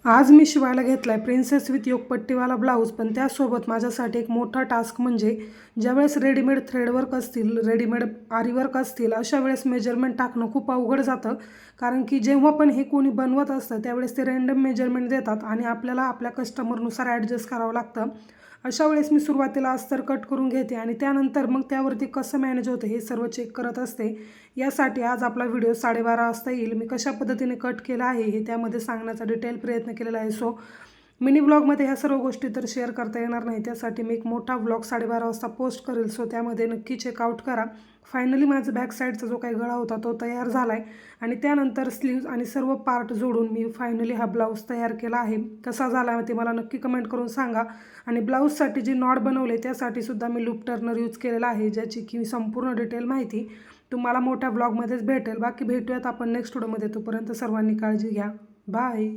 आज मी शिवायला घेतला आहे प्रिन्सेस विथ योगपट्टीवाला ब्लाऊज. पण त्यासोबत माझ्यासाठी एक मोठा टास्क म्हणजे ज्यावेळेस रेडीमेड थ्रेडवर्क असतील, रेडीमेड आरीवर्क असतील, अशा वेळेस मेजरमेंट टाकणं खूप अवघड जातं. कारण की जेव्हा पण हे कोणी बनवत असतं त्यावेळेस ते रँडम मेजरमेंट देतात आणि आपल्याला आपल्या कस्टमरनुसार ॲडजस्ट करावं लागतं. अशा वेळेस मी सुरुवातीला अस्तर कट करून घेते आणि त्यानंतर मग त्यावरती कसं मॅनेज होतं हे सर्व चेक करत असते. यासाठी आज आपला व्हिडिओ 12:30 वाजता येईल. मी कशा पद्धतीने कट केला आहे हे त्यामध्ये सांगण्याचा डिटेल प्रयत्न केलेला आहे. सो मिनी ब्लॉगमध्ये ह्या सर्व गोष्टी तर शेअर करता येणार नाही, त्यासाठी मी एक मोठा व्लॉग 12:30 वाजता पोस्ट करेल. सो त्यामध्ये नक्की चेकआउट करा. फायनली माझा बॅक साईडचा जो काही गळा होता तो तयार झाला आहे आणि त्यानंतर स्लीव्ज आणि सर्व पार्ट जोडून मी फायनली हा ब्लाऊज तयार केला आहे. कसा झाला आहे ते मला नक्की कमेंट करून सांगा. आणि ब्लाऊजसाठी जी नॉट बनवले त्यासाठी सुद्धा मी लूप टर्नर यूज केलेला आहे, ज्याची की संपूर्ण डिटेल माहिती तुम्हाला मोठ्या ब्लॉगमध्येच भेटेल. बाकी भेटूयात आपण नेक्स्ट व्हिडिओमध्ये. तोपर्यंत सर्वांनी काळजी घ्या. बाय.